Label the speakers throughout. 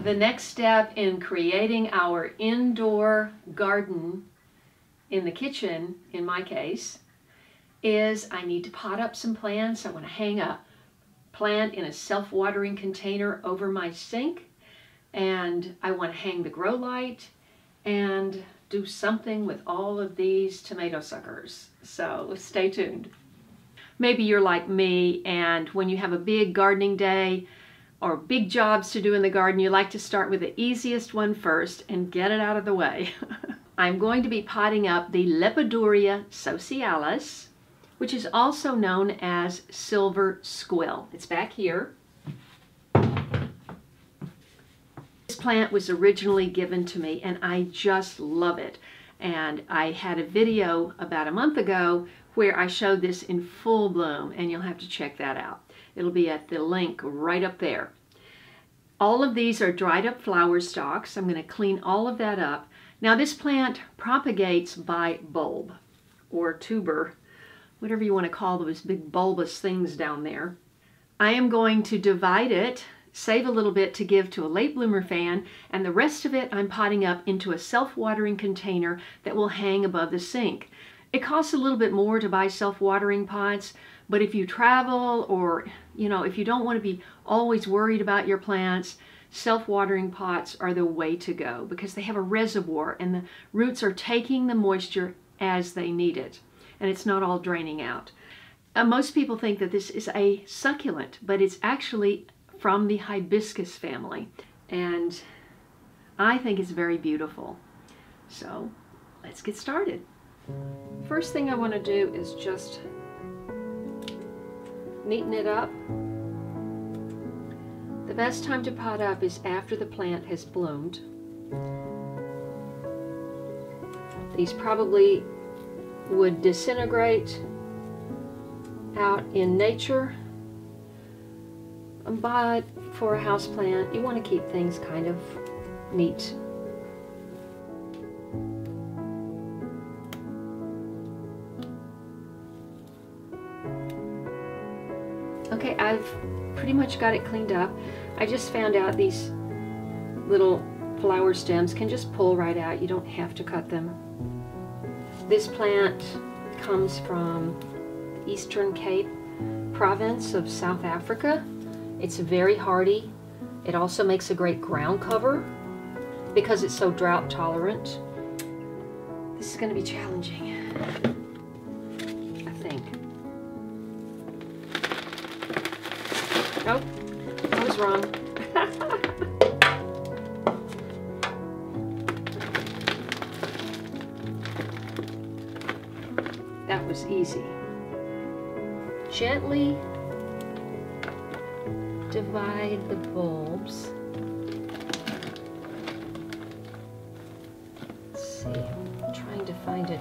Speaker 1: The next step in creating our indoor garden in the kitchen, in my case, is I need to pot up some plants. I want to hang a plant in a self-watering container over my sink, and I want to hang the grow light and do something with all of these tomato suckers. So stay tuned. Maybe you're like me, and when you have a big gardening day or big jobs to do in the garden, you like to start with the easiest one first and get it out of the way. I'm going to be potting up the Lepidoria socialis, which is also known as silver squill. It's back here. This plant was originally given to me and I just love it. And I had a video about a month ago where I showed this in full bloom, and you'll have to check that out. It'll be at the link right up there. All of these are dried up flower stalks. I'm going to clean all of that up. Now this plant propagates by bulb or tuber, whatever you want to call those big bulbous things down there. I am going to divide it, save a little bit to give to a late bloomer fan, and the rest of it I'm potting up into a self-watering container that will hang above the sink. It costs a little bit more to buy self-watering pots, but if you travel or, if you don't want to be always worried about your plants, self-watering pots are the way to go because they have a reservoir and the roots are taking the moisture as they need it, and it's not all draining out. Most people think that this is a succulent, but it's actually from the hibiscus family, and I think it's very beautiful. So let's get started. First thing I want to do is just neaten it up. The best time to pot up is after the plant has bloomed. These probably would disintegrate out in nature, but for a house plant, you want to keep things kind of neat. Okay, I've pretty much got it cleaned up. I just found out these little flower stems can just pull right out. You don't have to cut them. This plant comes from the Eastern Cape province of South Africa. It's very hardy. It also makes a great ground cover because it's so drought tolerant. This is going to be challenging, I think. Nope, I was wrong. That was easy. Gently divide the bulbs. Let's see, I'm trying to find a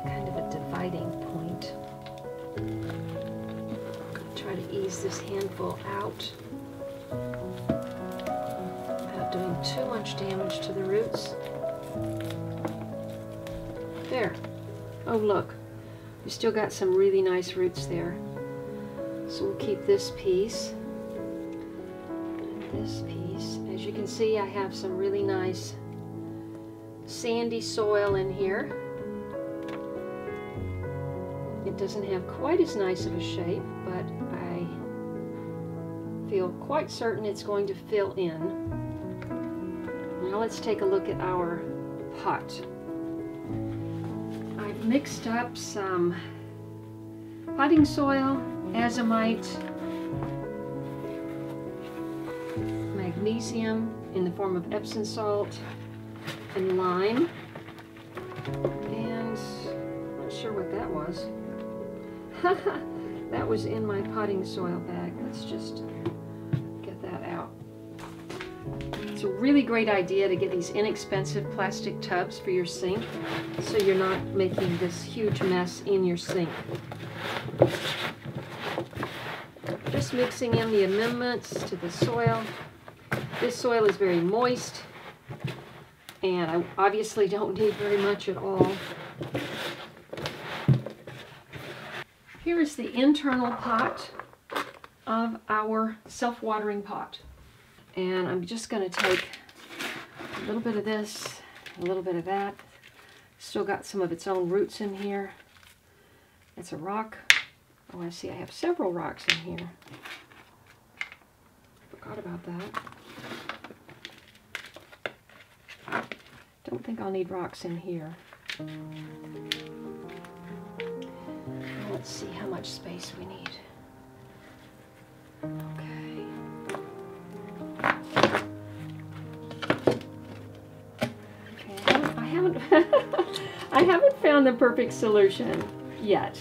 Speaker 1: kind of a dividing point. Try to ease this handful out without doing too much damage to the roots. There. Oh look, we still got some really nice roots there. So we'll keep this piece and this piece. As you can see, I have some really nice sandy soil in here. It doesn't have quite as nice of a shape, but I feel quite certain it's going to fill in. Now let's take a look at our pot. I've mixed up some potting soil, azomite, magnesium in the form of Epsom salt, and lime, and I'm not sure what that was. That was in my potting soil bag. Let's just get that out. It's a really great idea to get these inexpensive plastic tubs for your sink so you're not making this huge mess in your sink. Just mixing in the amendments to the soil. This soil is very moist, and I obviously don't need very much at all. Here is the internal pot of our self-watering pot. And I'm just going to take a little bit of this, a little bit of that. Still got some of its own roots in here. It's a rock. Oh, I see I have several rocks in here. Forgot about that. Don't think I'll need rocks in here. Let's see how much space we need. Okay. I haven't I haven't found the perfect solution yet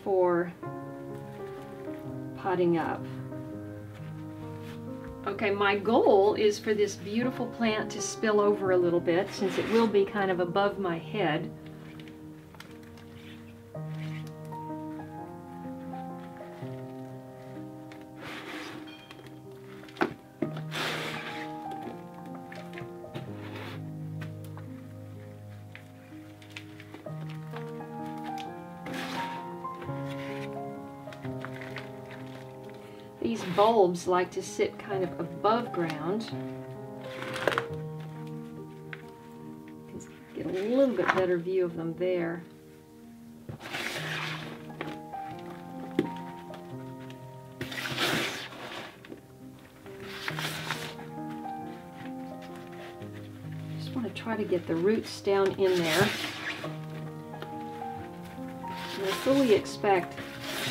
Speaker 1: for potting up. Okay, my goal is for this beautiful plant to spill over a little bit, since it will be kind of above my head. These bulbs like to sit kind of above ground. You can get a little bit better view of them there. Just want to try to get the roots down in there. And I fully expect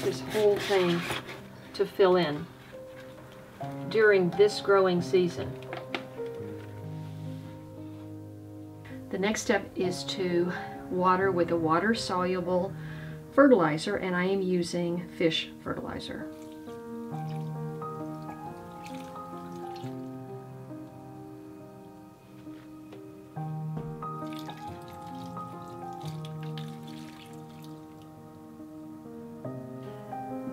Speaker 1: this whole thing to fill in during this growing season. The next step is to water with a water-soluble fertilizer, and I am using fish fertilizer.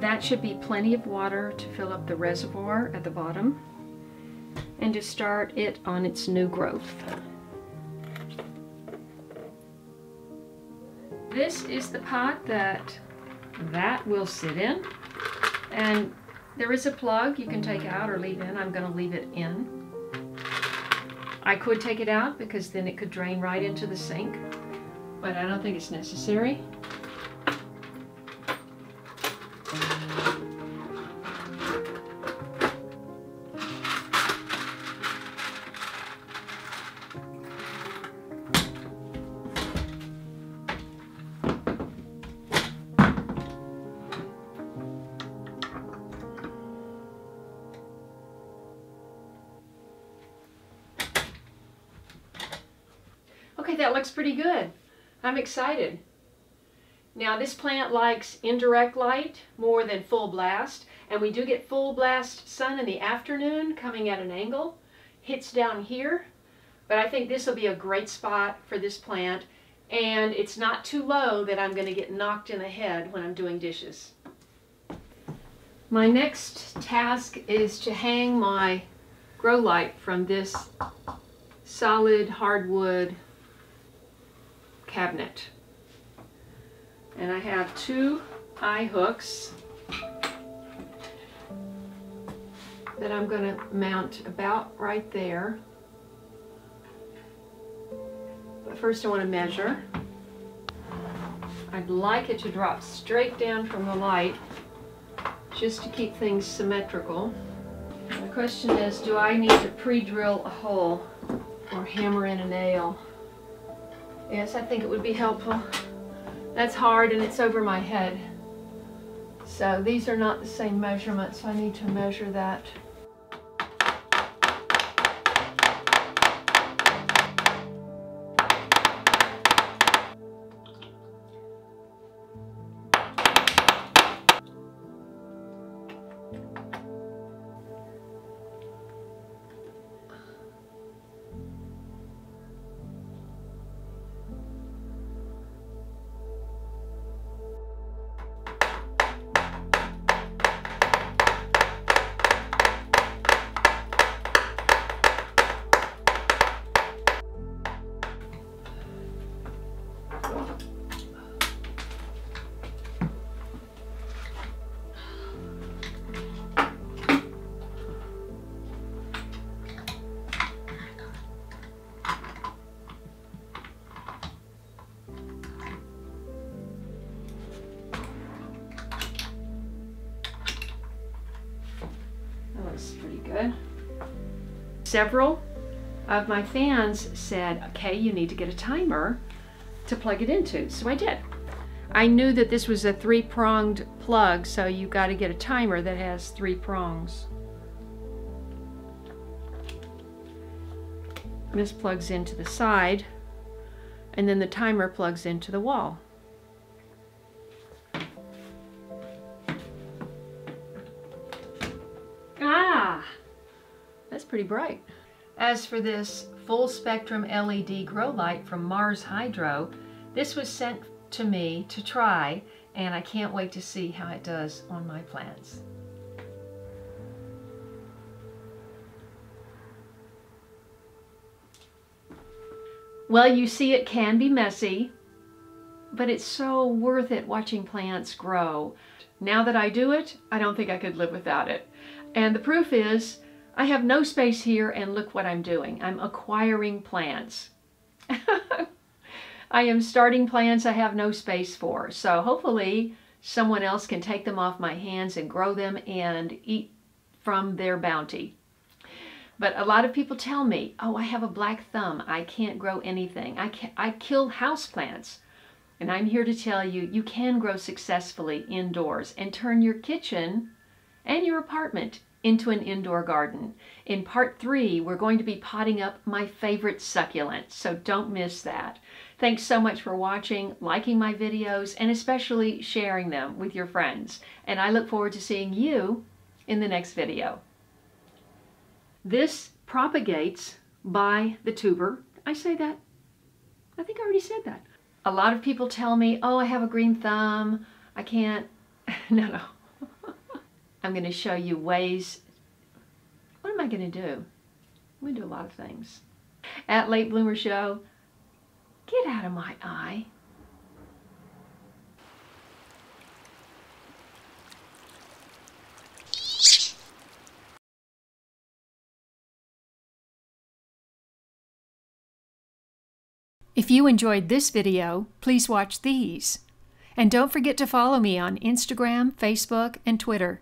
Speaker 1: That should be plenty of water to fill up the reservoir at the bottom and to start it on its new growth. This is the pot that will sit in, and there is a plug you can take out or leave in. I'm going to leave it in. I could take it out because then it could drain right into the sink, but I don't think it's necessary. Okay, that looks pretty good. I'm excited. Now this plant likes indirect light more than full blast, and we do get full blast sun in the afternoon coming at an angle. Hits down here, but I think this will be a great spot for this plant, and it's not too low that I'm going to get knocked in the head when I'm doing dishes. My next task is to hang my grow light from this solid hardwood cabinet. And I have 2 eye hooks that I'm going to mount about right there. But first I want to measure. I'd like it to drop straight down from the light just to keep things symmetrical. The question is, do I need to pre-drill a hole or hammer in a nail? Yes, I think it would be helpful. That's hard and it's over my head. So these are not the same measurements. I need to measure that. Several of my fans said, okay, you need to get a timer to plug it into. So I did. I knew that this was a 3-pronged plug, so you got to get a timer that has 3 prongs. This plugs into the side, and then the timer plugs into the wall. Ah, that's pretty bright. As for this full spectrum LED grow light from Mars Hydro, this was sent to me to try, and I can't wait to see how it does on my plants. Well, you see, it can be messy, but it's so worth it watching plants grow. Now that I do it, I don't think I could live without it. And the proof is, I have no space here, and look what I'm doing. I'm acquiring plants. I am starting plants I have no space for. So hopefully someone else can take them off my hands and grow them and eat from their bounty. But a lot of people tell me, oh, I have a black thumb. I can't grow anything. I kill houseplants. And I'm here to tell you, you can grow successfully indoors and turn your kitchen and your apartment into an indoor garden. In part 3, we're going to be potting up my favorite succulents, so don't miss that. Thanks so much for watching, liking my videos, and especially sharing them with your friends. And I look forward to seeing you in the next video. This propagates by the tuber. I say that? I think I already said that. A lot of people tell me, oh, I have a green thumb. I can't. No. I'm going to show you ways. What am I going to do? I'm going to do a lot of things. At Late Bloomer Show, get out of my eye. If you enjoyed this video, please watch these. And don't forget to follow me on Instagram, Facebook, and Twitter.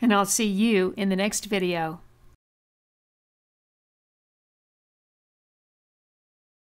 Speaker 1: And I'll see you in the next video.